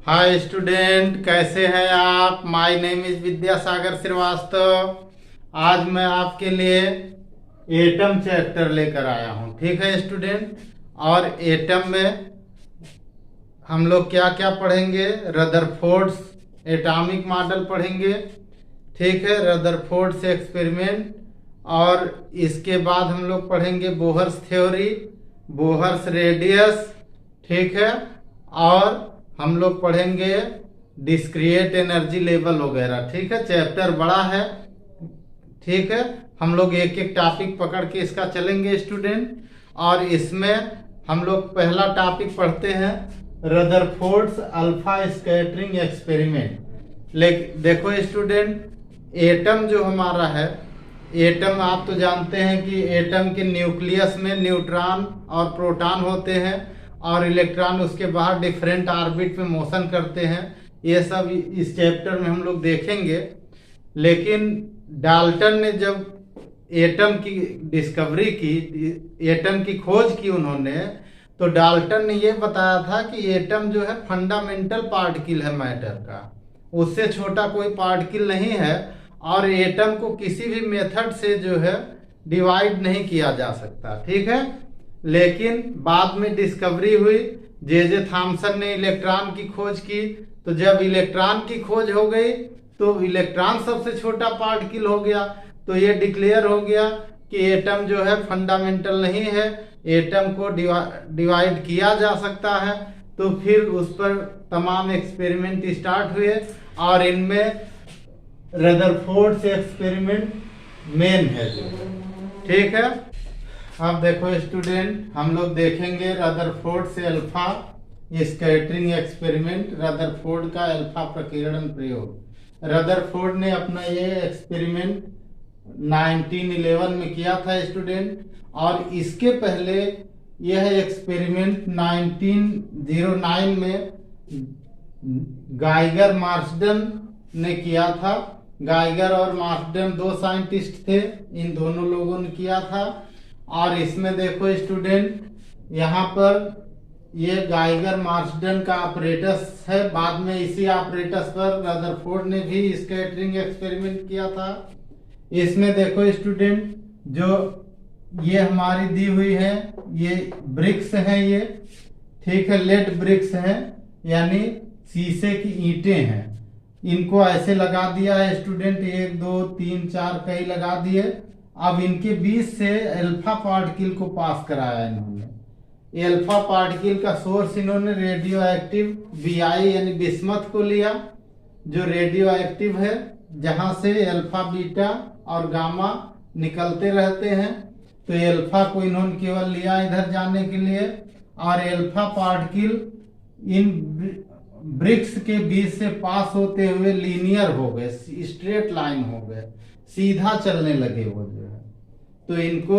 Hi student, कैसे हैं आप। My name is Vidyasagar Shrivastava. आज मैं आपके लिए एटम चैप्टर लेकर आया हूं। ठीक है स्टूडेंट। और एटम में हम लोग क्या क्या पढ़ेंगे। रदरफोर्ड्स एटॉमिक मॉडल पढ़ेंगे। ठीक है, रदरफोर्ड्स एक्सपेरिमेंट। और इसके बाद हम लोग पढ़ेंगे बोहर्स थ्योरी, बोहर्स रेडियस। ठीक है। और हम लोग पढ़ेंगे डिस्क्रिएट एनर्जी लेवल वगैरह। ठीक है, चैप्टर बड़ा है। ठीक है, हम लोग एक एक टॉपिक पकड़ के इसका चलेंगे स्टूडेंट। और इसमें हम लोग पहला टॉपिक पढ़ते हैं, रदरफोर्ड्स अल्फा स्कैटरिंग एक्सपेरिमेंट। लेकिन देखो स्टूडेंट, एटम जो हमारा है, एटम आप तो जानते हैं कि एटम के न्यूक्लियस में न्यूट्रॉन और प्रोटॉन होते हैं और इलेक्ट्रॉन उसके बाहर डिफरेंट ऑर्बिट में मोशन करते हैं। ये सब इस चैप्टर में हम लोग देखेंगे। लेकिन डाल्टन ने जब एटम की डिस्कवरी की, एटम की खोज की उन्होंने, तो डाल्टन ने ये बताया था कि एटम जो है फंडामेंटल पार्टिकल है मैटर का, उससे छोटा कोई पार्टिकल नहीं है। और एटम को किसी भी मेथड से जो है डिवाइड नहीं किया जा सकता। ठीक है। लेकिन बाद में डिस्कवरी हुई, जे थॉमसन ने इलेक्ट्रॉन की खोज की। तो जब इलेक्ट्रॉन की खोज हो गई तो इलेक्ट्रॉन सबसे छोटा पार्टिकल हो गया। तो ये डिक्लेयर हो गया कि एटम जो है फंडामेंटल नहीं है, एटम को डिवाइड किया जा सकता है। तो फिर उस पर तमाम एक्सपेरिमेंट स्टार्ट हुए और इनमें रदरफोर्ड्स एक्सपेरिमेंट मेन है जो। ठीक है। अब देखो स्टूडेंट, हम लोग देखेंगे रदरफोर्ड से अल्फा स्कैटरिंग एक्सपेरिमेंट, रदरफोर्ड का अल्फा प्रकीर्णन प्रयोग। रदरफोर्ड ने अपना ये एक्सपेरिमेंट 1911 में किया था स्टूडेंट। और इसके पहले यह एक्सपेरिमेंट 1909 में गाइगर मार्सडन ने किया था। गाइगर और मार्सडन दो साइंटिस्ट थे, इन दोनों लोगों ने किया था। और इसमें देखो स्टूडेंट, यहाँ पर ये गाइगर मार्सडन का ऑपरेटस है। बाद में इसी ऑपरेटस पर रदरफोर्ड ने भी स्कैटरिंग एक्सपेरिमेंट किया था। इसमें देखो स्टूडेंट, जो ये हमारी दी हुई है, ये ब्रिक्स हैं ये। ठीक है, लेड ब्रिक्स हैं, यानी शीशे की ईंटें हैं। इनको ऐसे लगा दिया है स्टूडेंट, 1 2 3 4 कई लगा दिए। अब इनके बीच से अल्फा पार्टिकल को पास कराया इन्होंने। ये अल्फा पार्टिकल का सोर्स इन्होंने रेडियो एक्टिव बीआई यानी बिस्मथ को लिया, जो रेडियो एक्टिव है, जहां से अल्फा बीटा और गामा निकलते रहते हैं। तो ये अल्फा को इन्होंने केवल लिया इधर जाने के लिए। और अल्फा पार्टिकल इन ब्रिक्स के बीच से पास होते हुए लीनियर हो गए, स्ट्रेट लाइन हो गए, सीधा चलने लगे वो जो है। तो इनको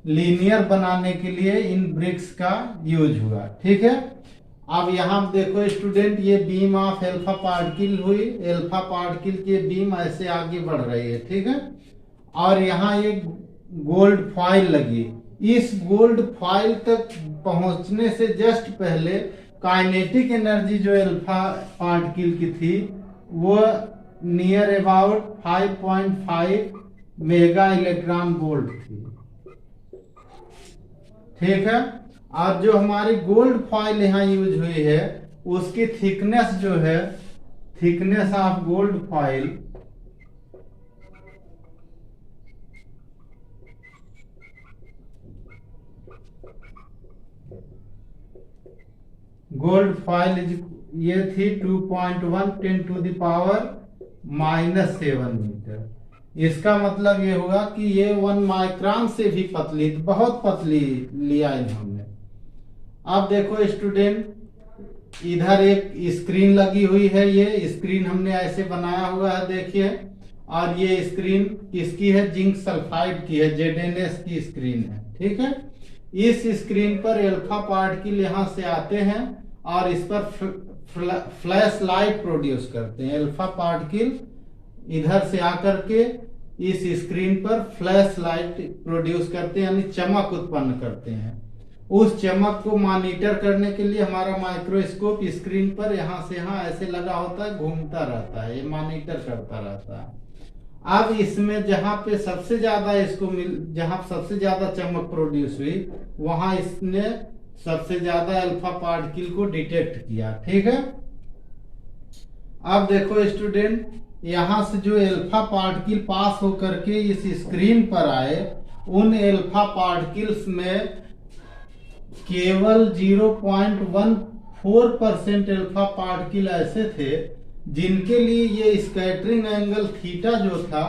लीनियर बनाने के लिए इन ब्रिक्स का यूज हुआ। ठीक है। अब यहाँ देखो स्टूडेंट, ये बीम ऑफ एल्फा पार्टिकल हुई, एल्फा पार्टिकल की बीम ऐसे आगे बढ़ रही है। ठीक है। और यहाँ ये गोल्ड फॉइल लगी। इस गोल्ड फॉइल तक पहुंचने से जस्ट पहले काइनेटिक एनर्जी जो अल्फा पार्टिकल की थी वो near about 5.5 mega electron volt थी। ठीक है। और जो हमारी गोल्ड फॉइल यहाँ यूज हुई है, उसकी थिकनेस जो है, thickness of gold foil gold foil ये थी 2.1 10 टू द पावर -7 मीटर। इसका मतलब ये होगा कि ये 1 माइक्रोन से भी पतली, बहुत पतली लिया इन्होंने। अब देखो स्टूडेंट, इधर एक स्क्रीन लगी हुई है। ये स्क्रीन हमने ऐसे बनाया हुआ है, देखिए। और ये स्क्रीन किसकी है? जिंक सल्फाइड की है, ZnS की स्क्रीन है। ठीक है। इस स्क्रीन पर अल्फा पार्टिकल यहाँ से आते हैं और इस पर फ्लैश लाइट प्रोड्यूस करते हैं। अल्फा पार्टिकल इधर से आकर के इस स्क्रीन पर फ्लैश लाइट प्रोड्यूस करते हैं, यानी चमक उत्पन्न करते हैं। उस चमक को मॉनिटर करने के लिए हमारा माइक्रोस्कोप स्क्रीन पर यहाँ से यहाँ ऐसे लगा होता है, घूमता रहता है, ये मॉनिटर करता रहता है। अब इसमें जहां पे सबसे ज्यादा जहां सबसे ज्यादा चमक प्रोड्यूस हुई वहां इसने सबसे ज्यादा अल्फा पार्टिकल को डिटेक्ट किया। ठीक है, अब देखो स्टूडेंट, यहां से जो अल्फा पार्टिकल पास होकर के इस स्क्रीन पर आए, उन अल्फा पार्टिकल्स में केवल 0.14% अल्फा पार्टिकल ऐसे थे जिनके लिए ये स्कैटरिंग एंगल थीटा जो था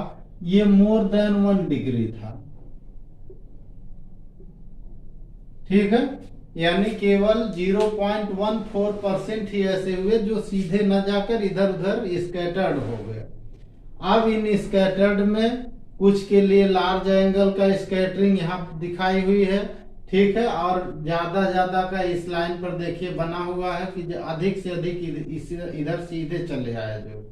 ये मोर देन 1 डिग्री था। ठीक है, यानी केवल 0.14% ही ऐसे हुए जो सीधे न जाकर इधर उधर स्कैटर्ड हो गए। अब इन स्कैटर्ड में कुछ के लिए लार्ज एंगल का स्कैटरिंग यहाँ दिखाई हुई है। ठीक है, और ज्यादा का इस लाइन पर देखिए बना हुआ है कि अधिक से अधिक इधर सीधे चले आए। जो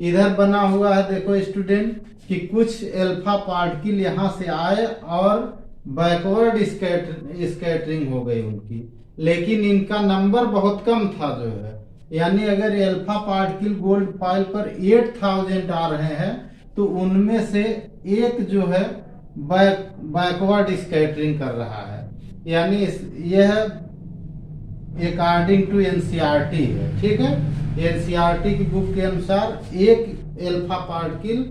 इधर बना हुआ है देखो स्टूडेंट कि कुछ अल्फा पार्टिकल यहाँ से आए और बैकवर्ड स्कैटरिंग हो गई उनकी, लेकिन इनका नंबर बहुत कम था जो है। यानी अगर अल्फा पार्टिकल गोल्ड फॉइल पर 8000 आ रहे हैं तो उनमें से एक जो है बैकवर्ड स्कैटरिंग कर रहा है। यानी यह अकॉर्डिंग टू एनसीईआरटी है। ठीक है, एनसीईआरटी की बुक के अनुसार एक अल्फा पार्टिकल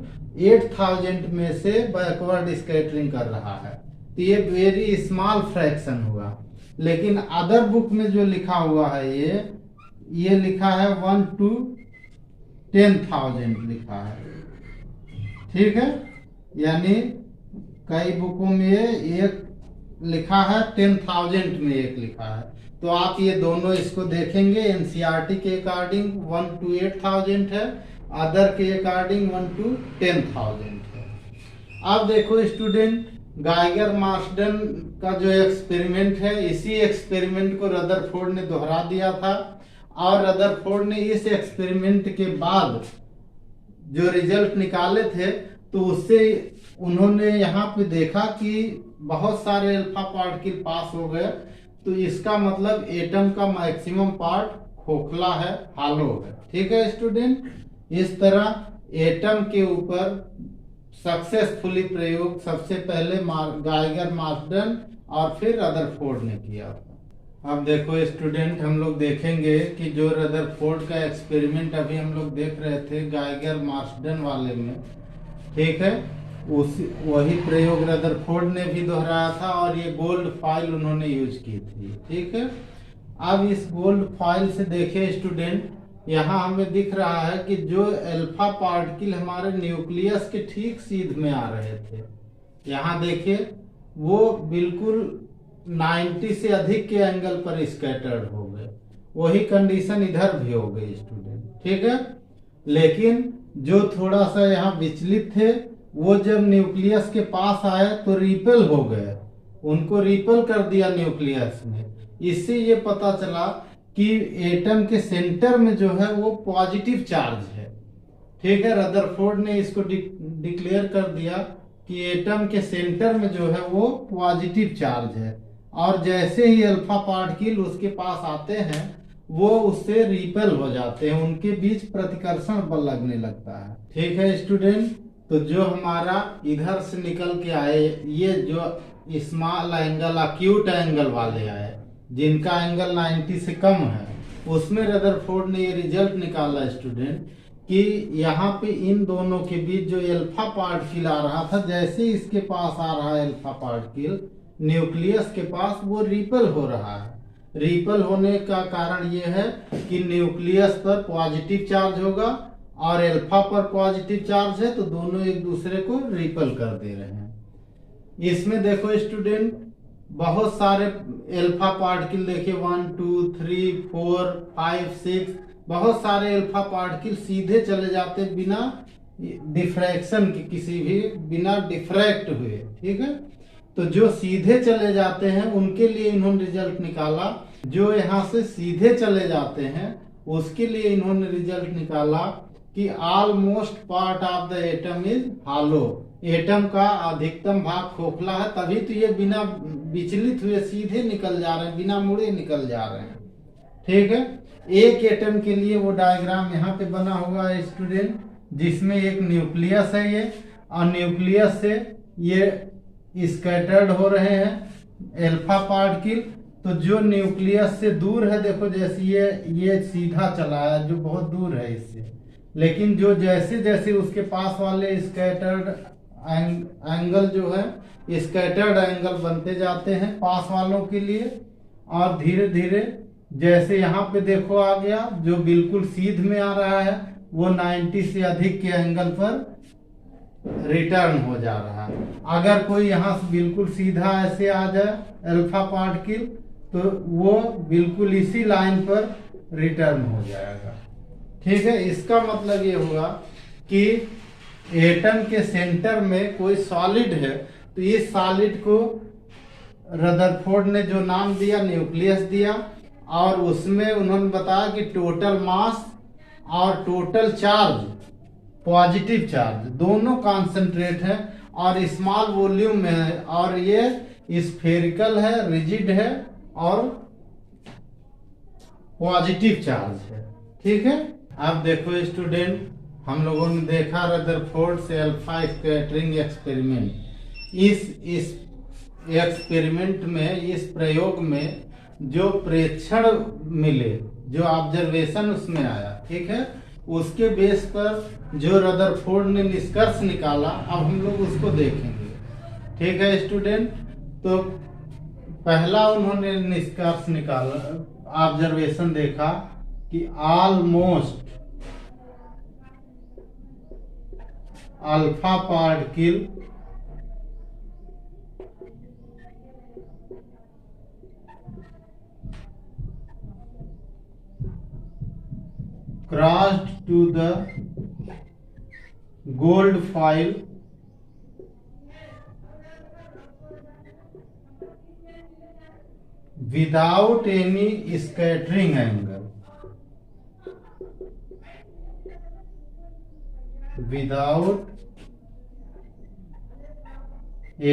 8000 में से बैकवर्ड स्कैटरिंग कर रहा है, तो ये वेरी स्मॉल फ्रैक्शन हुआ। लेकिन अदर बुक में जो लिखा हुआ है ये लिखा है 1 to 10,000 लिखा है। ठीक है, यानी कई बुकों में एक लिखा है 10,000 में एक लिखा है, तो आप ये दोनों इसको देखेंगे। एनसीईआरटी के अकॉर्डिंग 1 to 8,000 है, अदर के अकॉर्डिंग 1 to 10,000 है। अब देखो स्टूडेंट, गाइगर मार्सडन का जो एक्सपेरिमेंट है, इसी एक्सपेरिमेंट को रदरफोर्ड ने दोहरा दिया था, और रदरफोर्ड ने इस एक्सपेरिमेंट के बाद जो रिजल्ट निकाले थे तो उससे उन्होंने यहाँ पे देखा कि बहुत सारे अल्फा पार्टिकल पास हो गए, तो इसका मतलब एटम का मैक्सिमम पार्ट खोखला है, हालो है। ठीक है स्टूडेंट, इस तरह एटम के ऊपर सक्सेसफुली प्रयोग सबसे पहले गाइगर मार्सडन और फिर रदरफोर्ड ने किया। अब देखो स्टूडेंट, हम लोग देखेंगे कि जो रदरफोर्ड का एक्सपेरिमेंट अभी हम लोग देख रहे थे गाइगर मार्सडन वाले में, ठीक है, वही प्रयोग रदरफोर्ड ने भी दोहराया था और ये गोल्ड फॉइल उन्होंने यूज की थी। ठीक है, अब इस गोल्ड फॉइल से देखे स्टूडेंट, यहाँ हमें दिख रहा है कि जो अल्फा पार्टिकल हमारे न्यूक्लियस के ठीक सीध में आ रहे थे, यहाँ देखिए वो बिल्कुल 90 से अधिक के एंगल पर स्कैटर्ड हो गए। वही कंडीशन इधर भी हो गई स्टूडेंट। ठीक है, लेकिन जो थोड़ा सा यहाँ विचलित थे वो जब न्यूक्लियस के पास आए तो रिपेल हो गए, उनको रिपेल कर दिया न्यूक्लियस ने। इससे ये पता चला कि एटम के सेंटर में जो है वो पॉजिटिव चार्ज है। ठीक है, रदरफोर्ड ने इसको डिक्लेयर कर दिया कि एटम के सेंटर में जो है वो पॉजिटिव चार्ज है, और जैसे ही अल्फा पार्टिकल उसके पास आते हैं वो उससे रिपेल हो जाते हैं, उनके बीच प्रतिकर्षण बल लगने लगता है। ठीक है स्टूडेंट, तो जो हमारा इधर से निकल के आए ये जो स्मॉल एंगल एक्यूट एंगल वाले आए जिनका एंगल 90 से कम है, उसमें रदरफोर्ड ने ये रिजल्ट निकाला स्टूडेंट कि यहाँ पे इन दोनों के बीच जो अल्फा पार्टिकल आ रहा था, जैसे इसके पास आ रहा है अल्फा पार्टिकल न्यूक्लियस के पास, वो रिपेल हो रहा है। रिपेल होने का कारण ये है कि न्यूक्लियस पर पॉजिटिव चार्ज होगा और अल्फा पर पॉजिटिव चार्ज है, तो दोनों एक दूसरे को रिपेल कर दे रहे हैं। इसमें देखो स्टूडेंट, बहुत सारे अल्फा पार्टिकल देखिए 1 2 3 4 5 6, बहुत सारे अल्फा पार्टिकल सीधे चले जाते बिना डिफ्रैक्शन के, किसी भी बिना डिफ्रैक्ट हुए। ठीक है, तो जो सीधे चले जाते हैं उनके लिए इन्होंने रिजल्ट निकाला, जो यहाँ से सीधे चले जाते हैं उसके लिए इन्होंने रिजल्ट निकाला कि almost part of the atom is hollow, atom का अधिकतम भाग खोखला है, तभी तो ये बिना विचलित हुए सीधे निकल जा रहे हैं, बिना मुड़े निकल जा रहे हैं। ठीक है, एक एटम के लिए वो डायग्राम यहाँ पे बना हुआ है स्टूडेंट, जिसमें एक न्यूक्लियस है ये, और न्यूक्लियस से ये स्कैटर्ड हो रहे हैं एल्फा पार्टिकल। तो जो न्यूक्लियस से दूर है, देखो जैसे ये सीधा चला है जो बहुत दूर है इससे, लेकिन जो जैसे जैसे उसके पास वाले स्कैटर्ड एंगल जो है स्कैटर्ड एंगल बनते जाते हैं पास वालों के लिए, और धीरे धीरे जैसे यहाँ पे देखो आ गया, जो बिल्कुल सीध में आ रहा है वो 90 से अधिक के एंगल पर रिटर्न हो जा रहा है। अगर कोई यहाँ से बिल्कुल सीधा ऐसे आ जाए अल्फा पार्टिकल, तो वो बिल्कुल इसी लाइन पर रिटर्न हो जाएगा। ठीक है, इसका मतलब ये हुआ कि एटम के सेंटर में कोई सॉलिड है, तो इस सॉलिड को रदरफोर्ड ने जो नाम दिया न्यूक्लियस दिया, और उसमें उन्होंने बताया कि टोटल मास और टोटल चार्ज, पॉजिटिव चार्ज दोनों कॉन्सेंट्रेट है और स्मॉल वॉल्यूम में है, और ये स्फेरिकल है, रिजिड है और पॉजिटिव चार्ज है। ठीक है, अब देखो स्टूडेंट, हम लोगों ने देखा रदरफोर्ड से अल्फा स्कैटरिंग एक्सपेरिमेंट। इस एक्सपेरिमेंट में, इस प्रयोग में जो प्रेक्षण मिले, जो ऑब्जर्वेशन उसमें आया, ठीक है, उसके बेस पर जो रदरफोर्ड ने निष्कर्ष निकाला, अब हम लोग उसको देखेंगे। ठीक है स्टूडेंट, तो पहला उन्होंने निष्कर्ष निकाला, ऑब्जर्वेशन देखा कि almost alpha particle crossed to the gold foil without any scattering angle, without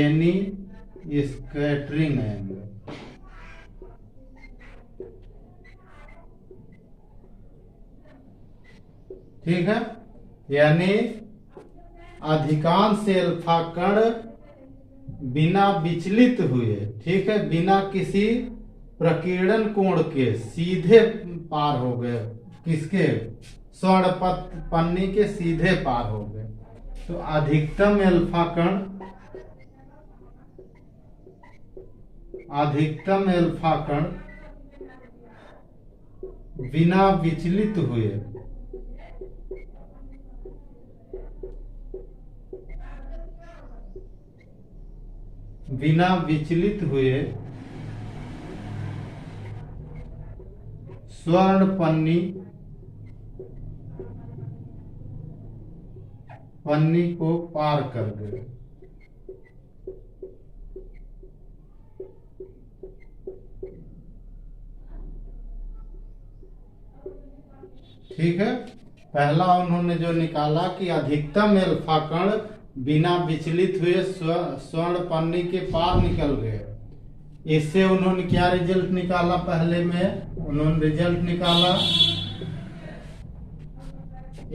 any scattering angle। ठीक है, यानी अधिकांश अल्फा कण बिना विचलित हुए, ठीक है, बिना किसी प्रकीर्णन कोण के सीधे पार हो गए, किसके, स्वर्ण पन्नी के सीधे पार हो गए। तो अधिकतम अल्फा कण, अधिकतम अल्फा कण बिना विचलित हुए, बिना विचलित हुए स्वर्ण पन्नी को पार कर गए। ठीक है, पहला उन्होंने जो निकाला कि अधिकतम अल्फा कण बिना विचलित हुए स्वर्ण पन्नी के पार निकल गए। इससे उन्होंने क्या रिजल्ट निकाला, पहले में उन्होंने रिजल्ट निकाला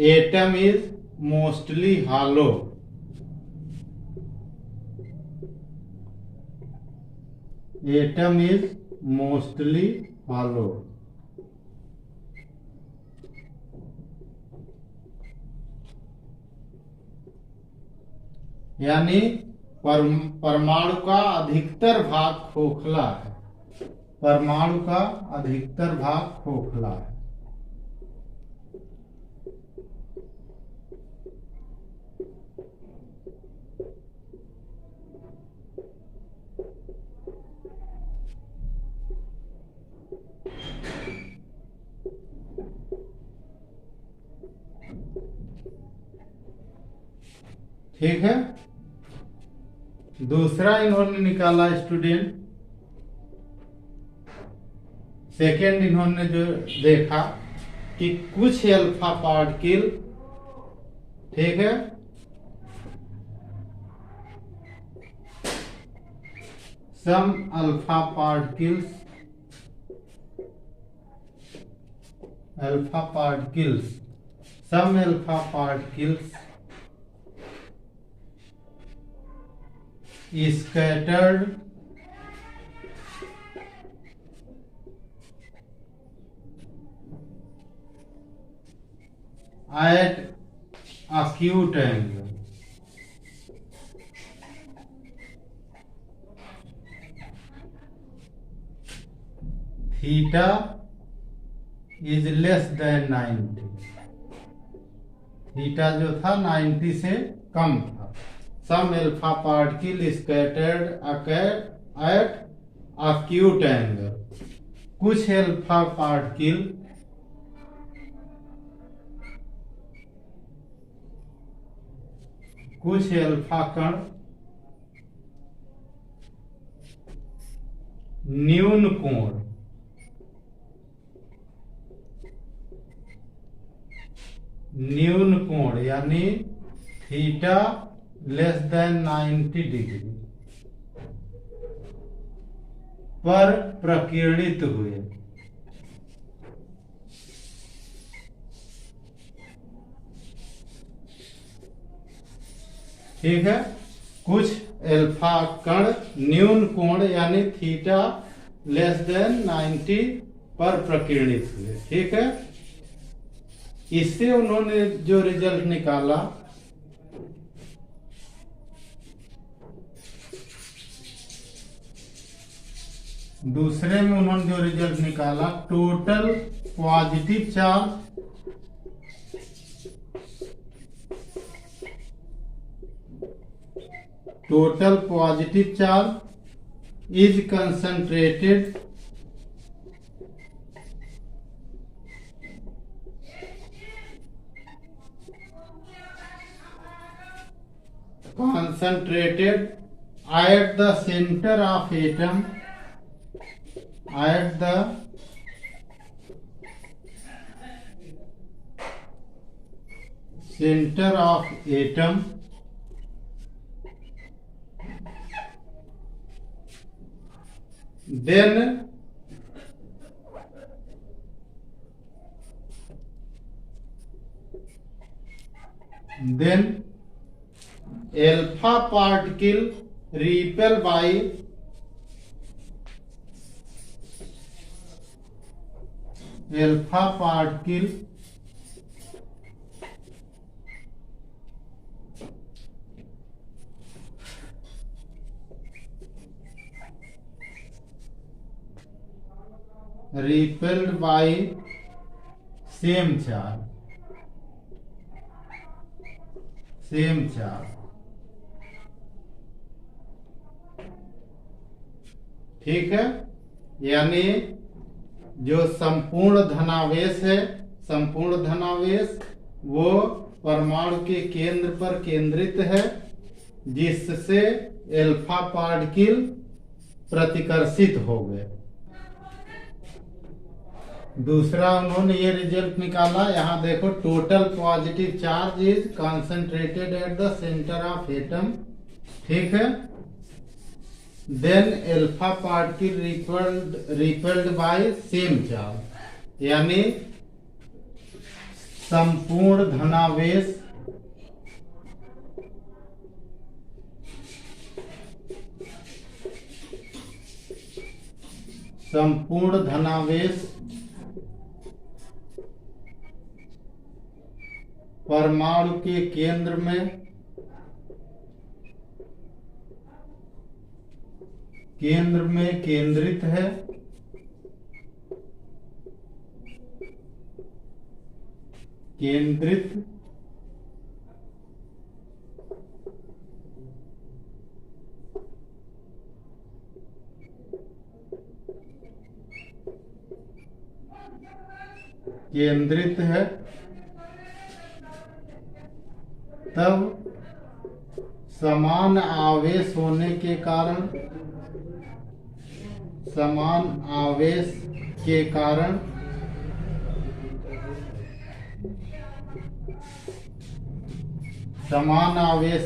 atom is mostly hollow, atom is mostly hollow. यानी परमाणु का अधिकतर भाग खोखला है, परमाणु का अधिकतर भाग खोखला है। ठीक है, दूसरा इन्होंने निकाला स्टूडेंट, सेकेंड इन्होंने जो देखा कि कुछ अल्फा पार्टिकल, ठीक है, some alpha particles some alpha particles scattered at acute angle. Theta is less than 90. Theta जो था 90 से कम था. Some alpha particle scattered at acute angle. कुछ अल्फा पार्टिकल कुछ अल्फा कण न्यून कोण यानी थीटा लेस देन 90 डिग्री पर प्रकीर्णित हुए. ठीक है, कुछ अल्फा कण न्यून कोण यानी थीटा लेस देन 90 पर प्रकीर्णित हुए. ठीक है, इससे उन्होंने जो रिजल्ट निकाला दूसरे में उन्होंने जो रिजल्ट निकाला total positive charge is concentrated at the center of atom then alpha particle repel by repelled by same charge. ठीक है, यानी जो संपूर्ण धनावेश वो परमाणु के केंद्र पर केंद्रित है, जिससे अल्फा पार्टिकल प्रतिकर्षित हो गए. दूसरा उन्होंने ये रिजल्ट निकाला, यहाँ देखो total positive charge is concentrated at the centre of atom. ठीक है, then alpha particle repelled by same charge यानी संपूर्ण धनावेश परमाणु के केंद्र में केंद्रित है. तब समान आवेश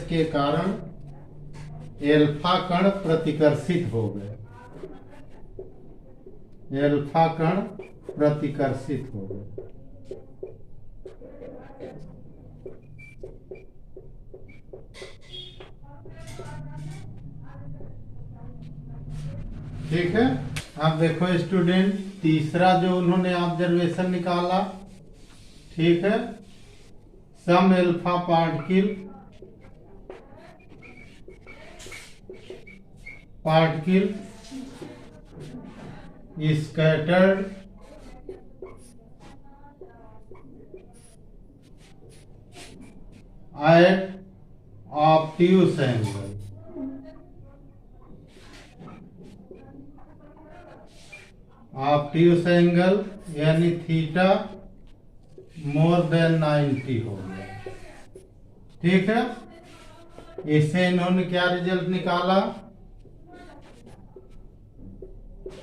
के कारण अल्फा कण प्रतिकर्षित हो गए. एल्फा कण प्रतिकर्षित हो गए। ठीक है। अब देखो स्टूडेंट, तीसरा जो उन्होंने ऑब्जर्वेशन निकाला, ठीक है, some alpha particle scattered at obtuse angle। Obtuse angle यानी थीटा मोर देन 90 हो गया। ठीक है, इससे इन्होंने क्या रिजल्ट निकाला?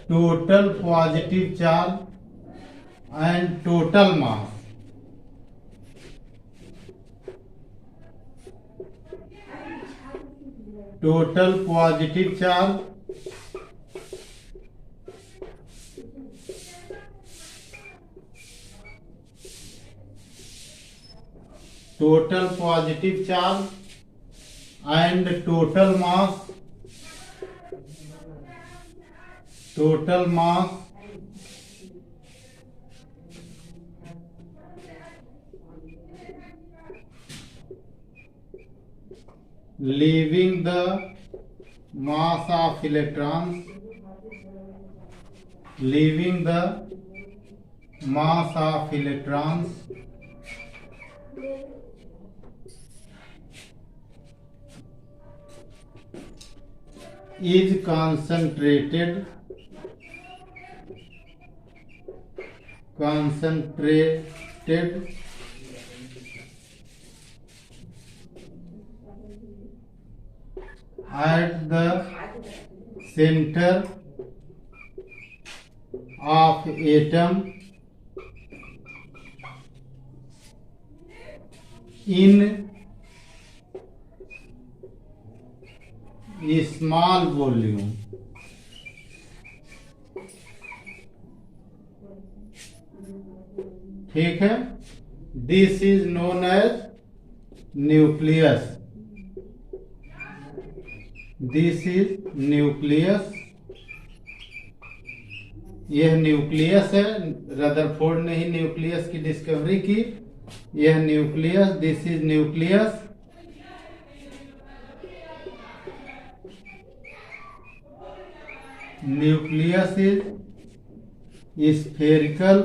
Total positive charge and total mass total positive charge total positive charge and total mass leaving the mass of electrons is concentrated at the center of atom in small volume। ठीक है, this is known as nucleus. This is nucleus. यह nucleus है, Rutherford ने ही nucleus की discovery की। यह nucleus, this is nucleus. Nucleus is spherical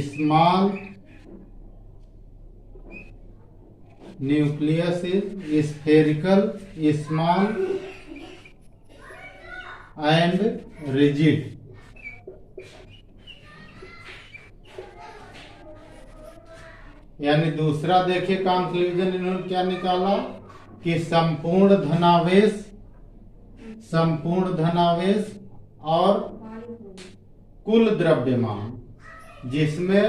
small. Nucleus is spherical small and rigid. यानी दूसरा देखिए कंक्लूजन इन्होंने क्या निकाला कि संपूर्ण धनावेश और कुल द्रव्यमान जिसमें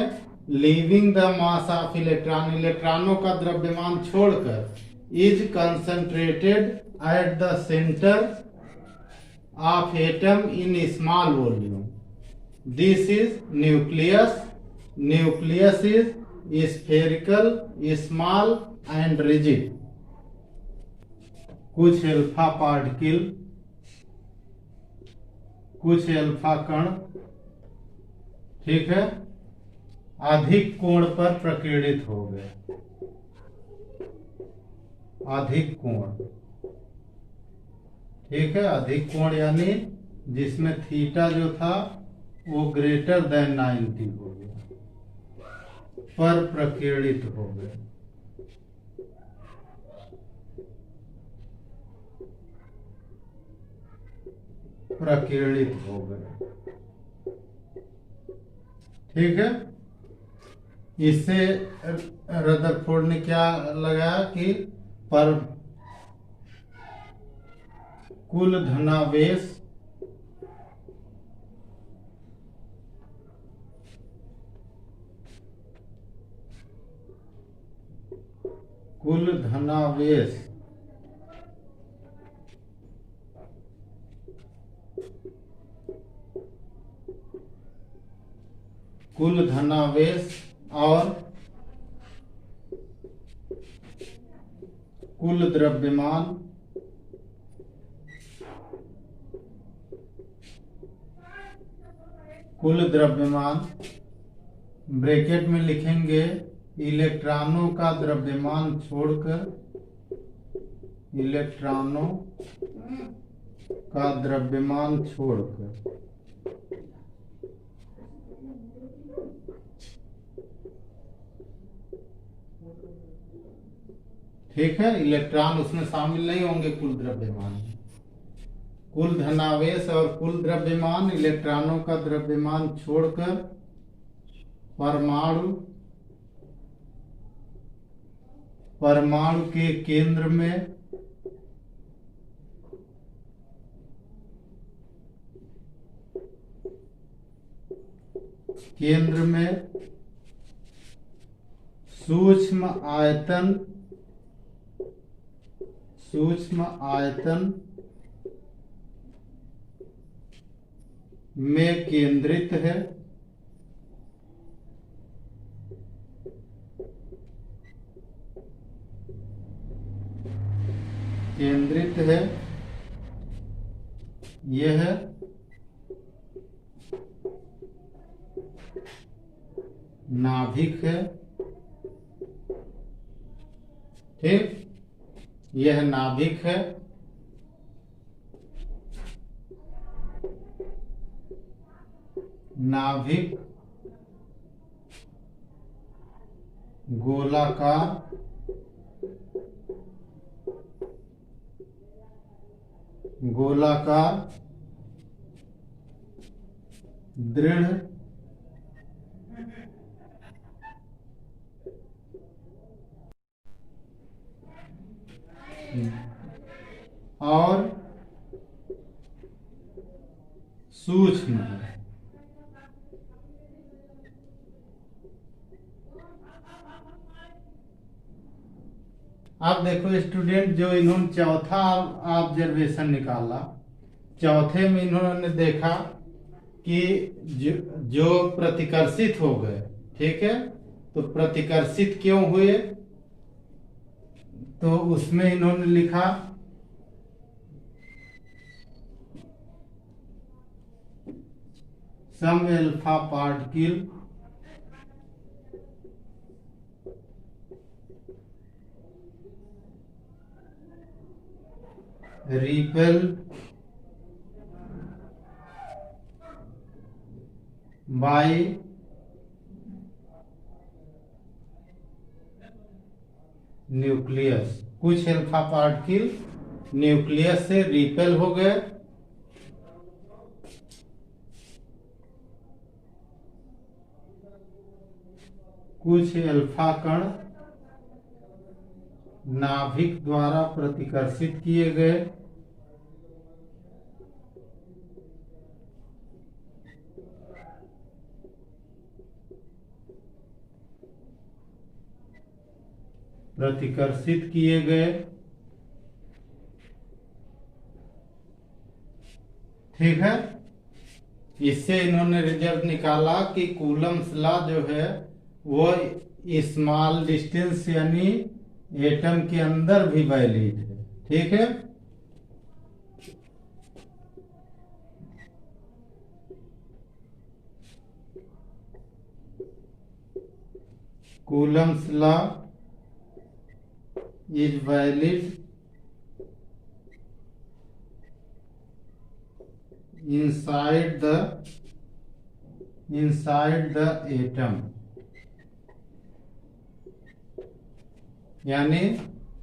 लीविंग द मास ऑफ इलेक्ट्रॉनों का द्रव्यमान छोड़कर is concentrated at the centre of atom in small volume. This is nucleus. Nucleus is spherical small and rigid. कुछ एल्फा पार्टिकल, कुछ एल्फा कण, ठीक है, अधिक कोण पर प्रकीर्णित हो गए। अधिक कोण, ठीक है, अधिक कोण यानी जिसमें थीटा जो था वो ग्रेटर देन 90 हो गया, पर प्रकीर्णित हो गए। प्रकीर्णित हो गए, ठीक है। इससे रदरफोर्ड ने क्या लगाया कि पर कुल धनावेश कुल धनावेश और कुल द्रव्यमान ब्रैकेट में लिखेंगे इलेक्ट्रॉनों का द्रव्यमान छोड़कर, ठीक है। इलेक्ट्रॉन उसमें शामिल नहीं होंगे कुल द्रव्यमान में। कुल धनावेश और कुल द्रव्यमान, इलेक्ट्रॉनों का द्रव्यमान छोड़कर परमाणु के केंद्र में सूक्ष्म आयतन में केंद्रित है। यह नाभिक है, ठीक। यह नाभिक है। नाभिक गोलाकार दृढ़ और सूक्ष्म है। अब देखो स्टूडेंट, जो इन्होंने चौथा ऑब्जर्वेशन निकाला, चौथे में इन्होंने देखा कि जो प्रतिकर्षित हो गए, ठीक है। तो प्रतिकर्षित क्यों हुए, तो उसमें इन्होंने लिखा some alpha particle repel by nucleus. कुछ अल्फा पार्टिकल न्यूक्लियस से रिपेल हो गए, कुछ अल्फा कण नाभिक द्वारा प्रतिकर्षित किए गए, ठीक है। इससे इन्होंने रिजल्ट निकाला कि कूलम्स लॉ जो है वो स्मॉल डिस्टेंस यानी एटम के अंदर भी वैलिड है, ठीक है। Coulomb's law is valid inside the atom, यानी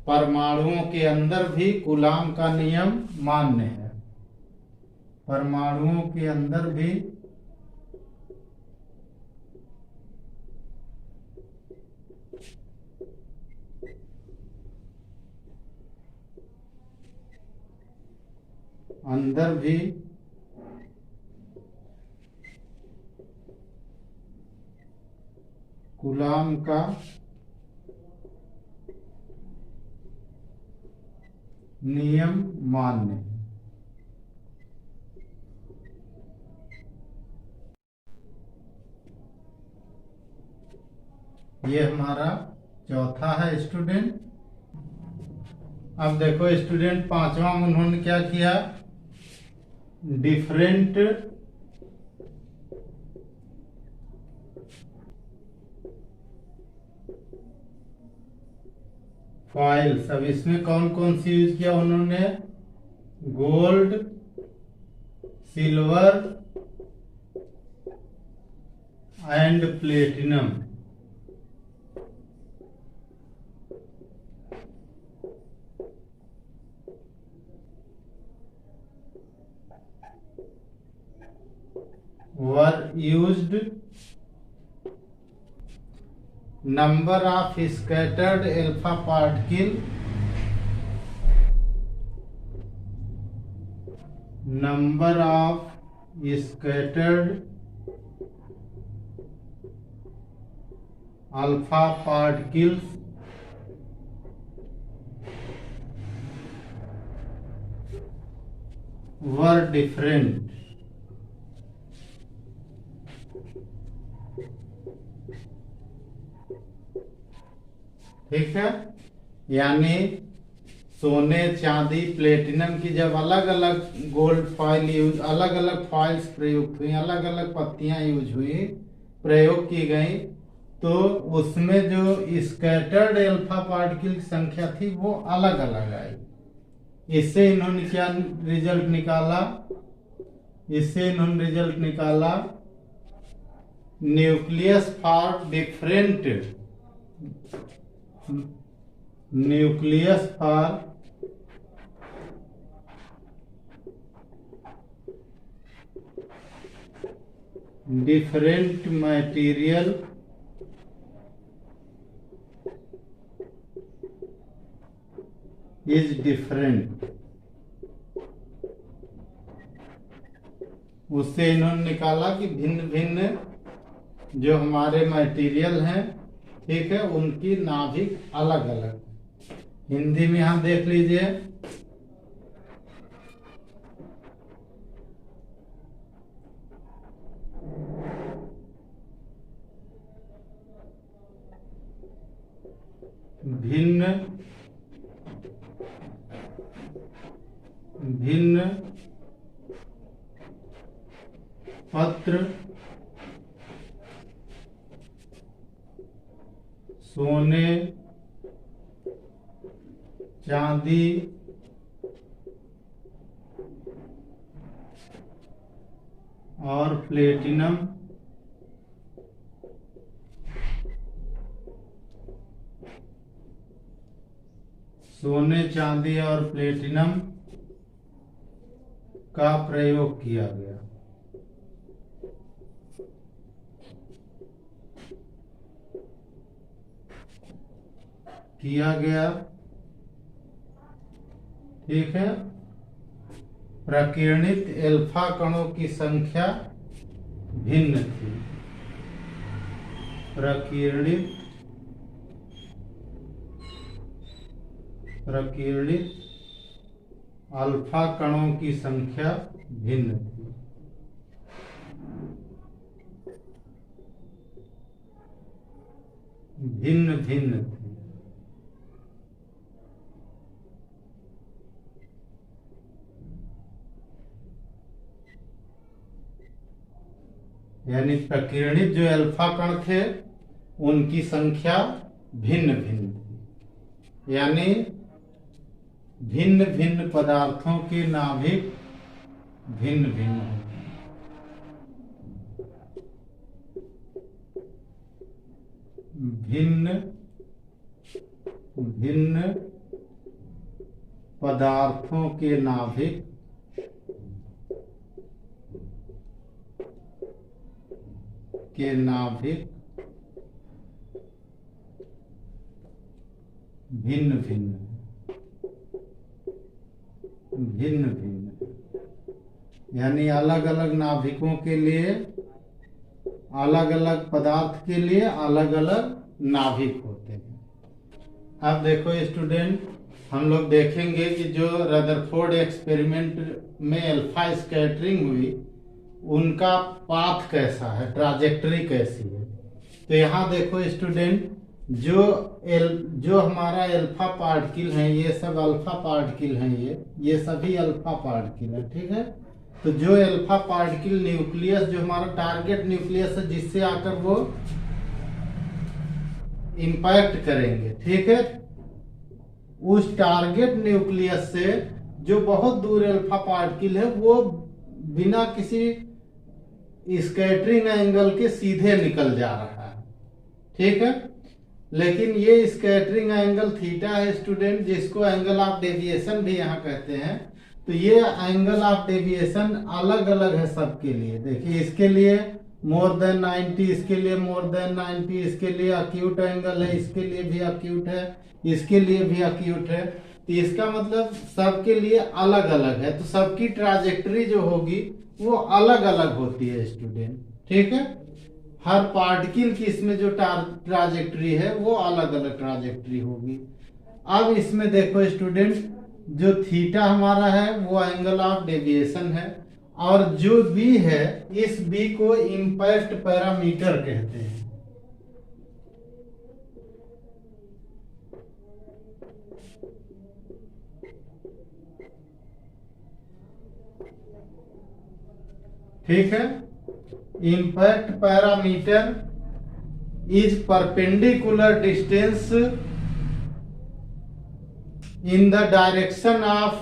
परमाणुओं के अंदर भी कूलाम का नियम मान्य है। परमाणुओं के अंदर भी कूलाम का नियम मान्य है। ये हमारा चौथा है स्टूडेंट। अब देखो स्टूडेंट, पांचवा उन्होंने क्या किया, डिफरेंट फॉइल्स। अब इसमें कौन कौन सी यूज किया उन्होंने, gold, silver and platinum. were used, number of scattered alpha particle, number of scattered alpha particles were different। ठीक है, यानी सोने, चांदी, प्लेटिनम की जब अलग अलग गोल्ड फॉइल यूज, अलग अलग फॉइल्स प्रयुक्त हुई, अलग अलग पत्तियां यूज हुई, प्रयोग की गई, तो उसमें जो स्कैटर्ड अल्फा पार्टिकल की संख्या थी वो अलग अलग आई। इससे इन्होंने क्या रिजल्ट निकाला, इससे इन्होंने रिजल्ट निकाला nucleus for different, nucleus for different material is different. उससे इन्होंने निकाला कि भिन्न भिन्न जो हमारे मटेरियल हैं, ठीक है, उनकी नाभिक अलग अलग। हिंदी में हम देख लीजिए, भिन्न भिन्न पत्र सोने, चांदी और प्लेटिनम सोने, चांदी और प्लेटिनम का प्रयोग किया गया। ठीक है, प्रकीर्णित अल्फा कणों की संख्या भिन्न थी। प्रकीर्णित अल्फा कणों की संख्या भिन्न थी। भिन्न भिन्न थी। यानी प्रकीर्णित जो अल्फा कण थे उनकी संख्या भिन्न भिन्न थी, यानी भिन्न भिन्न पदार्थों के नाभिक भिन्न भिन्न होते हैं। भिन्न भिन्न पदार्थों के नाभिक भिन्न भिन्न, यानी अलग अलग नाभिकों के लिए, अलग अलग पदार्थ के लिए अलग अलग नाभिक होते हैं। अब देखो स्टूडेंट, हम लोग देखेंगे कि जो रदरफोर्ड एक्सपेरिमेंट में अल्फा स्कैटरिंग हुई उनका पाथ कैसा है, ट्राजेक्टरी कैसी है। तो यहाँ देखो स्टूडेंट, जो हमारा अल्फा पार्टिकल है, ये सब अल्फा पार्टिकल हैं, ये सभी अल्फा पार्टिकल है, ठीक है। तो जो अल्फा पार्टिकल न्यूक्लियस, जो हमारा टारगेट न्यूक्लियस है, जिससे आकर वो इंपैक्ट करेंगे, ठीक है, उस टारगेट न्यूक्लियस से जो बहुत दूर अल्फा पार्टिकल है वो बिना किसी स्कैटरिंग एंगल के सीधे निकल जा रहा है, ठीक है। लेकिन ये स्कैटरिंग एंगल थीटा है स्टूडेंट, जिसको एंगल ऑफ डेविएशन भी यहाँ कहते हैं। तो ये एंगल ऑफ डेविएशन अलग अलग है सबके लिए। देखिए, इसके लिए मोर देन 90, इसके लिए मोर देन 90, इसके लिए अक्यूट एंगल है, इसके लिए भी अक्यूट है, इसके लिए भी अक्यूट है। तो इसका मतलब सबके लिए अलग अलग है, तो सबकी ट्राजेक्टरी जो होगी वो अलग अलग होती है स्टूडेंट, ठीक है। हर पार्टिकल की इसमें जो ट्राजेक्टरी है वो अलग अलग ट्राजेक्टरी होगी। अब इसमें देखो स्टूडेंट, जो थीटा हमारा है वो एंगल ऑफ डेविएशन है, और जो बी है, इस बी को इम्पैक्ट पैरामीटर कहते हैं। ठीक है, impact parameter is perpendicular distance in the direction of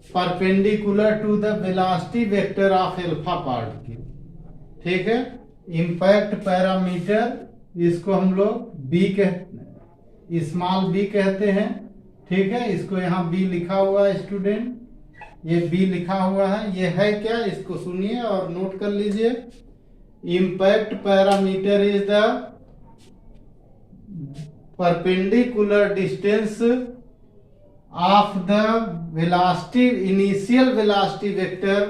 perpendicular to the velocity vector of alpha particle, ठीक है। इम्पैक्ट पैरामीटर इसको हम लोग बी कहते, स्मॉल बी कहते हैं, ठीक है। इसको यहाँ बी लिखा हुआ है स्टूडेंट, ये बी लिखा हुआ है, ये है क्या, इसको सुनिए और नोट कर लीजिए। Impact parameter is the perpendicular distance of the velocity, initial velocity vector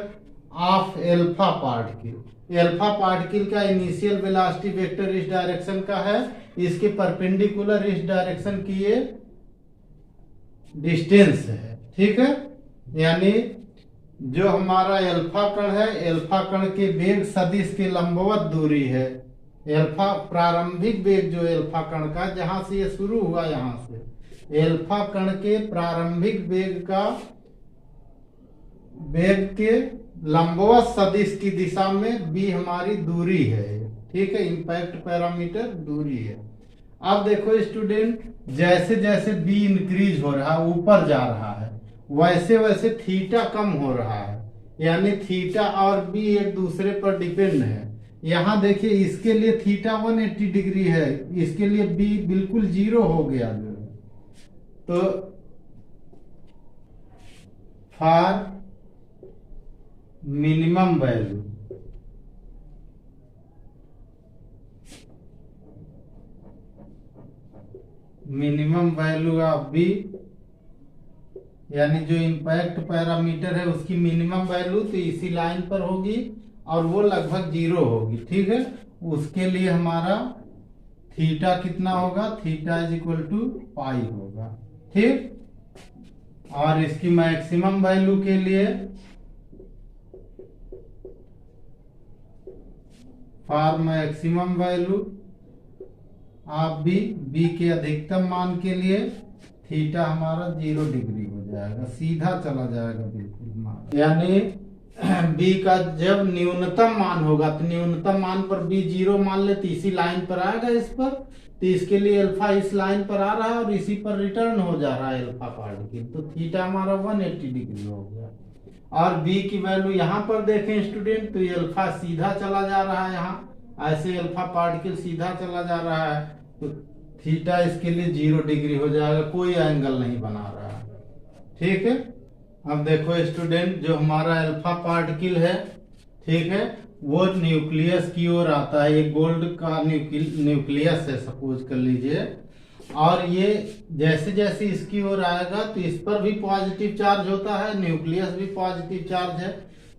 of alpha particle। Alpha particle का इनिशियल वेलोसिटी वेक्टर इस डायरेक्शन का है, इसके परपेंडिकुलर इस डायरेक्शन की ये डिस्टेंस है, ठीक है। यानी जो हमारा अल्फा कण है, अल्फा कण के वेग सदिश के लंबवत दूरी है। अल्फा प्रारंभिक वेग जो अल्फा कण का, जहां से ये शुरू हुआ, यहां से अल्फा कण के प्रारंभिक वेग के लंबवत सदिश की दिशा में बी हमारी दूरी है, ठीक है। इम्पैक्ट पैरामीटर दूरी है। अब देखो स्टूडेंट, जैसे जैसे बी इंक्रीज हो रहा है, ऊपर जा रहा है, वैसे वैसे थीटा कम हो रहा है। यानी थीटा और बी एक दूसरे पर डिपेंड है। यहाँ देखिए, इसके लिए थीटा 180 डिग्री है, इसके लिए बी बिल्कुल 0 हो गया। तो for minimum value, minimum value of b, यानी जो इम्पैक्ट पैरामीटर है उसकी मिनिमम वैल्यू तो इसी लाइन पर होगी और वो लगभग 0 होगी, ठीक है। उसके लिए हमारा थीटा कितना होगा, थीटा इज इक्वल टू पाई होगा, ठीक। और इसकी मैक्सिमम वैल्यू के लिए फॉर मैक्सिमम वैल्यू आप बी के अधिकतम मान के लिए थीटा हमारा 0 डिग्री हो जाएगा, सीधा चला जाएगा बिल्कुल। यानी बी का जब न्यूनतम मान होगा, तो न्यूनतम मान पर बी 0 मान ले, तो इसी लाइन पर आएगा इस पर। तो इसके लिए अल्फा इस लाइन पर आ रहा है और इसी पर रिटर्न हो जा रहा है अल्फा पार्टिकल, तो थीटा हमारा 180 डिग्री हो गया। और बी की वैल्यू यहाँ पर देखें स्टूडेंट, तो ये अल्फा सीधा चला जा रहा है, यहाँ ऐसे अल्फा पार्टिकल सीधा चला जा रहा है, तो थीटा इसके लिए 0 डिग्री हो जाएगा, कोई एंगल नहीं बना रहा, ठीक है। अब देखो स्टूडेंट, जो हमारा अल्फा पार्टिकल है, ठीक है, वो न्यूक्लियस की ओर आता है। ये गोल्ड का न्यूक्लियस है सपोज कर लीजिए, और ये जैसे जैसे इसकी ओर आएगा तो इस पर भी पॉजिटिव चार्ज होता है, न्यूक्लियस भी पॉजिटिव चार्ज है,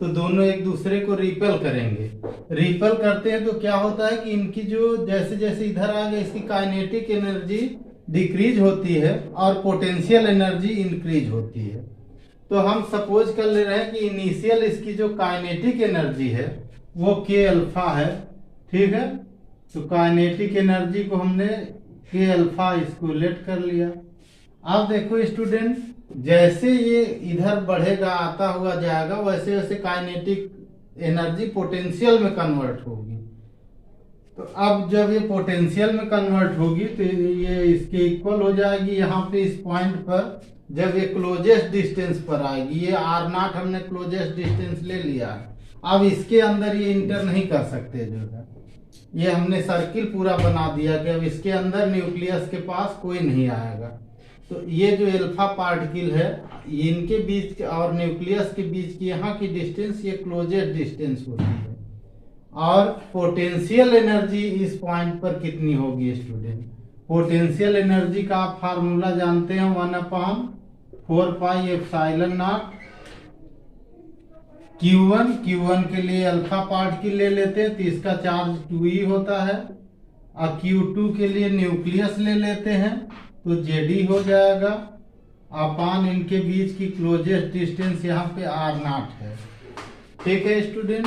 तो दोनों एक दूसरे को रिपेल करेंगे। रिपेल करते हैं तो क्या होता है कि इनकी जो जैसे जैसे इधर आएगा, इसकी काइनेटिक एनर्जी डिक्रीज होती है और पोटेंशियल एनर्जी इंक्रीज होती है। तो हम सपोज कर ले रहे हैं कि इनिशियल इसकी जो काइनेटिक एनर्जी है वो के अल्फा है, ठीक है। तो काइनेटिक एनर्जी को हमने के अल्फा इसको लेट कर लिया। अब देखो स्टूडेंट, जैसे ये इधर बढ़ेगा आता हुआ जाएगा वैसे वैसे काइनेटिक एनर्जी पोटेंशियल में कन्वर्ट होगी। तो अब जब ये पोटेंशियल में कन्वर्ट होगी तो ये इसके इक्वल हो जाएगी। यहाँ पे इस पॉइंट पर जब ये क्लोजेस्ट डिस्टेंस पर आएगी, ये आर नॉट हमने क्लोजेस्ट डिस्टेंस ले लिया है, अब इसके अंदर ये इंटर नहीं कर सकते जो है, ये हमने सर्किल पूरा बना दिया कि अब इसके अंदर न्यूक्लियस के पास कोई नहीं आएगा। तो ये जो एल्फा पार्टिकल है इनके बीच और न्यूक्लियस के बीच की यहाँ की डिस्टेंस ये क्लोजेस्ट डिस्टेंस होती है। और पोटेंशियल एनर्जी इस पॉइंट पर कितनी होगी स्टूडेंट? पोटेंशियल एनर्जी का आप फार्मूला जानते हैं, 1/4πε0 Q1 के लिए अल्फा पार्टिकल ले लेते हैं तो इसका चार्ज 2e होता है, और Q2 के लिए न्यूक्लियस ले लेते हैं तो Ze हो जाएगा, अपान इनके बीच की क्लोजेस्ट डिस्टेंस यहाँ पे R0 है। ठीक है स्टूडेंट,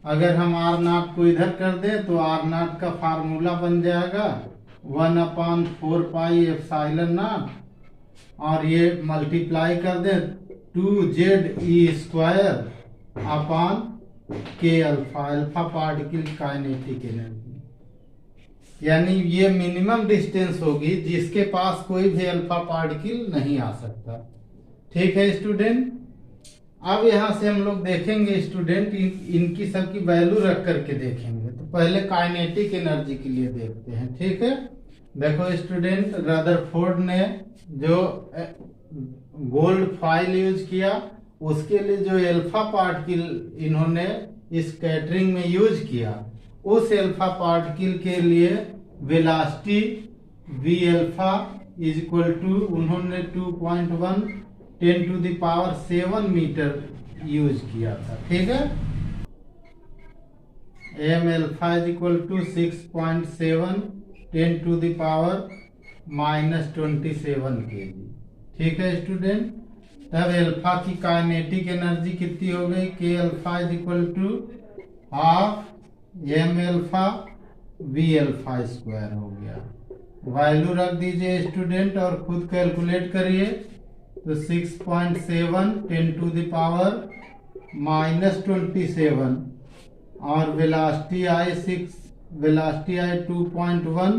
अगर हम R0 को इधर कर दें तो R0 का फार्मूला बन जाएगा 1/4πε0 और ये मल्टीप्लाई कर दें 2Ze² अपान के alpha, alpha particle kinetic energy, यानी ये मिनिमम डिस्टेंस होगी जिसके पास कोई भी अल्फा पार्टिकल नहीं आ सकता। ठीक है स्टूडेंट, अब यहाँ से हम लोग देखेंगे स्टूडेंट इनकी सबकी वैल्यू रख करके देखेंगे। तो पहले काइनेटिक एनर्जी के लिए देखते हैं, ठीक है। देखो स्टूडेंट, रदरफोर्ड ने जो गोल्ड फॉइल यूज किया उसके लिए जो एल्फा पार्टिकल इन्होंने स्कैटरिंग में यूज किया, उस एल्फा पार्टिकल के लिए velocity v alpha is equal to उन्होंने 2.1 10⁷ मीटर यूज किया था। ठीक है, m alpha is equal to 6.7 10⁻⁻27 kg। ठीक है स्टूडेंट, तब अल्फा की काइनेटिक एनर्जी कितनी हो गई? K alpha is equal to half m alpha v alpha square हो गया। वैल्यू रख दीजिए स्टूडेंट और खुद कैलकुलेट करिए। तो 6.7 10⁻⁻27 और वेलोसिटी आई 2.1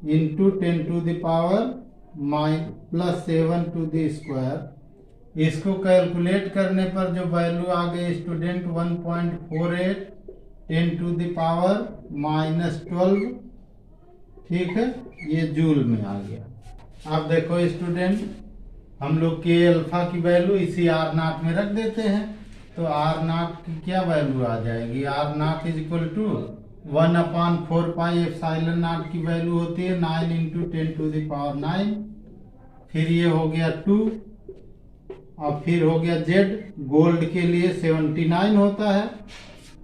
इंटू 10⁻⁻+7 इसको कैलकुलेट करने पर जो वैल्यू आ गई स्टूडेंट 1.48 10⁻⁻12। ठीक है, ये जूल में आ गया। अब देखो स्टूडेंट, हम लोग के अल्फा की वैल्यू इसी R0 में रख देते हैं। तो R0 की क्या वैल्यू आ जाएगी? R0 इज इक्वल टू 1/4πε0 की वैल्यू होती है 9 इंटू 10⁹। फिर ये हो गया 2 और फिर हो गया Z। गोल्ड के लिए 79 होता है,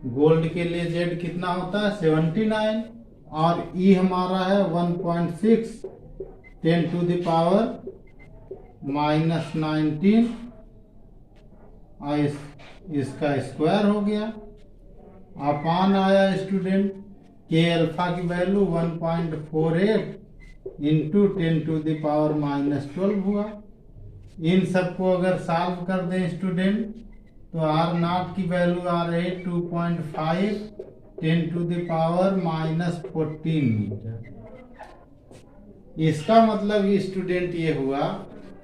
गोल्ड के लिए Z कितना होता है? 79। और E हमारा है 1.6 10⁻⁻19 और इसका स्क्वायर हो गया। अपान आया स्टूडेंट के अल्फा की वैल्यू 1.48 इंटू 10⁻⁻12 हुआ। इन सबको अगर सॉल्व कर दें स्टूडेंट तो R0 की वैल्यू आ रही 2.5 10⁻⁻14 मीटर। इसका मतलब स्टूडेंट ये हुआ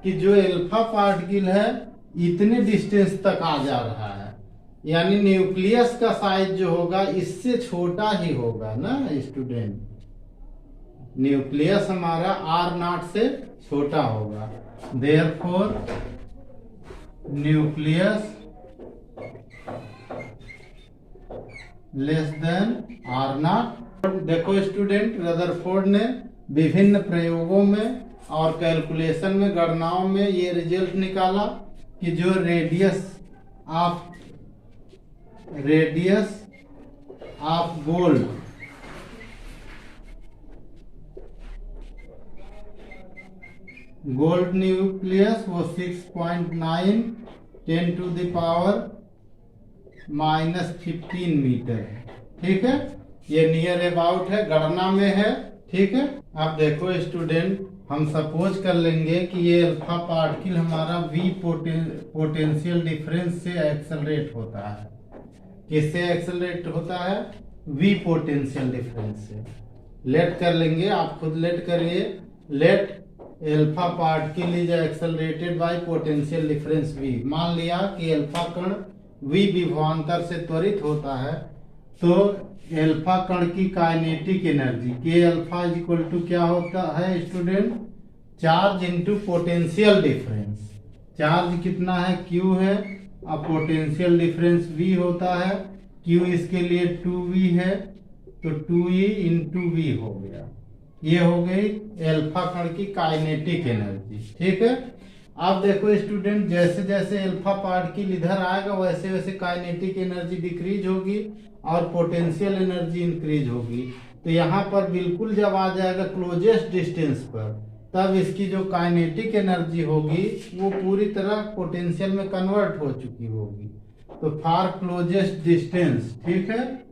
कि जो एल्फा पार्टिकल है इतने डिस्टेंस तक आ जा रहा है, यानी न्यूक्लियस का साइज जो होगा इससे छोटा ही होगा ना स्टूडेंट। न्यूक्लियस हमारा R0 से छोटा होगा, therefore nucleus less than R0। देखो स्टूडेंट, रदरफोर्ड ने विभिन्न प्रयोगों में और कैलकुलेशन में, गणनाओं में ये रिजल्ट निकाला कि जो radius of gold gold nucleus वो 6.9 10⁻⁻15 मीटर है। ठीक है, ये नियर अबाउट है, गणना में है। ठीक है, आप देखो स्टूडेंट, हम सपोज कर लेंगे कि ये अल्फा पार्टिकल हमारा वी पोटेंशियल डिफरेंस से एक्सेलरेट होता है। किससे एक्सेलरेट होता है? वी पोटेंशियल डिफरेंस से। लेट कर लेंगे, आप खुद लेट करिए। Let alpha particle is accelerated by potential difference V. मान लिया कि अल्फा कण वी विभवांतर से त्वरित होता है, तो अल्फा कण की काइनेटिक एनर्जी के अल्फा इज इक्वल टू क्या होता है student? Charge into potential difference. Charge कितना है? क्यू है, अब पोटेंशियल डिफरेंस v होता है। q इसके लिए 2v है, तो 2e इंटू वी हो गया। ये हो गई अल्फा कण की काइनेटिक एनर्जी। ठीक है, अब देखो स्टूडेंट, जैसे जैसे अल्फा पार्टिकल इधर आएगा वैसे वैसे काइनेटिक एनर्जी डिक्रीज होगी और पोटेंशियल एनर्जी इंक्रीज होगी। तो यहाँ पर बिल्कुल जब आ जाएगा क्लोजेस्ट डिस्टेंस पर, तब इसकी जो काइनेटिक एनर्जी होगी वो पूरी तरह पोटेंशियल में कन्वर्ट हो चुकी होगी। तो फार क्लोजेस्ट डिस्टेंस, ठीक है,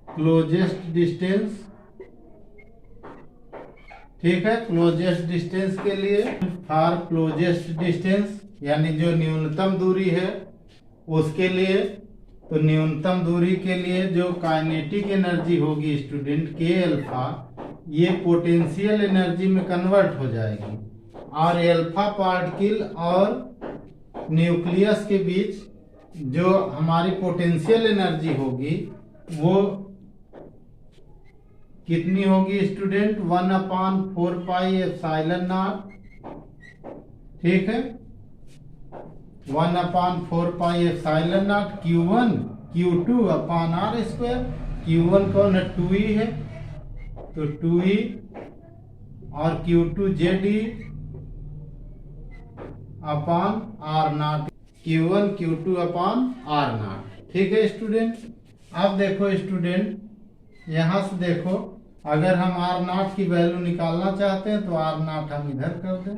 क्लोजेस्ट डिस्टेंस, ठीक है, क्लोजेस्ट डिस्टेंस के लिए फार क्लोजेस्ट डिस्टेंस यानी जो न्यूनतम दूरी है उसके लिए, तो न्यूनतम दूरी के लिए जो काइनेटिक एनर्जी होगी स्टूडेंट के अल्फा, ये पोटेंशियल एनर्जी में कन्वर्ट हो जाएगी। और अल्फा पार्टिकल और न्यूक्लियस के बीच जो हमारी पोटेंशियल एनर्जी होगी वो कितनी होगी स्टूडेंट? 1/4πε0। ठीक है, 1/4πε0 Q1 Q2/r²। Q1 कौन है? 2e है, तो 2e और Q2 ZE/r0। Q1 Q2/r0। ठीक है स्टूडेंट, अब देखो स्टूडेंट, यहां से देखो, अगर हम r0 की वैल्यू निकालना चाहते हैं तो r0 हम इधर कर दें।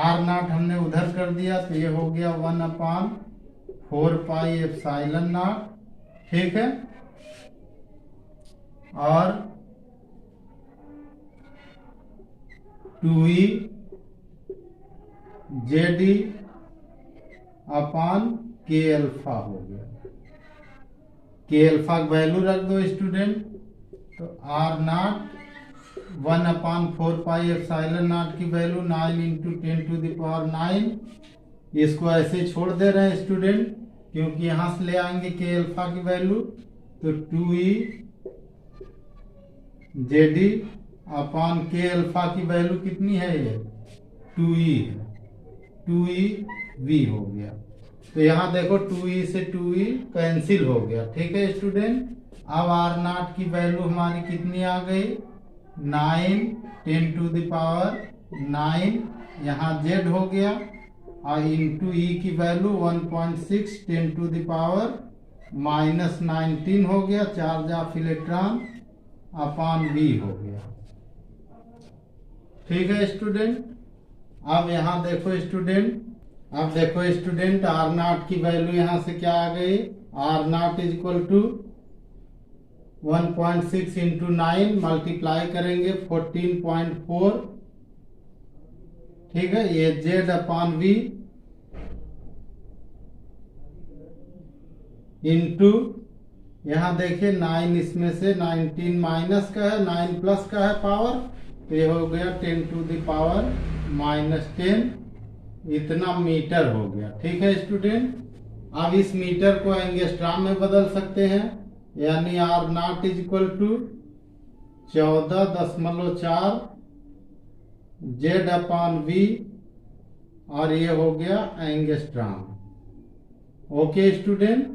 r0 हमने उधर कर दिया तो ये हो गया 1/4πε0। ठीक है, और 2e ZE/k अल्फा हो गया। के अल्फा की वैल्यू रख दो स्टूडेंट, तो r0 1/4πε0 की वैल्यू 9 × 10⁹। इसको ऐसे छोड़ दे रहे हैं स्टूडेंट, क्योंकि यहां से ले आएंगे के अल्फा की वैल्यू, तो 2e ZE/k अल्फा की वैल्यू कितनी है? ये 2e है, 2ev हो गया। तो यहाँ देखो 2e से 2e कैंसिल हो गया। ठीक है स्टूडेंट, अब r0 की वैल्यू हमारी कितनी आ गई? 9 × 10⁹। यहाँ z हो गया, और इंटू e की वैल्यू 1.6 10⁻⁻19 हो गया। चार्ज ऑफ इलेक्ट्रॉन/v हो गया। ठीक है स्टूडेंट, अब यहाँ देखो स्टूडेंट, r0 की वैल्यू यहाँ से क्या आ गई? r0 is equal to 1.6 × 9 multiply करेंगे 14.4। ठीक है, ये Z/V इंटू, यहाँ देखिए 9 इसमें से 19 माइनस का है, 9 प्लस का है पावर, तो ये हो गया 10⁻⁻10, इतना मीटर हो गया। ठीक है स्टूडेंट, अब इस मीटर को एंगस्ट्रॉम में बदल सकते हैं, यानी r0 is equal to 14.4 Z/V, और ये हो गया एंगस्ट्रॉम। Okay student,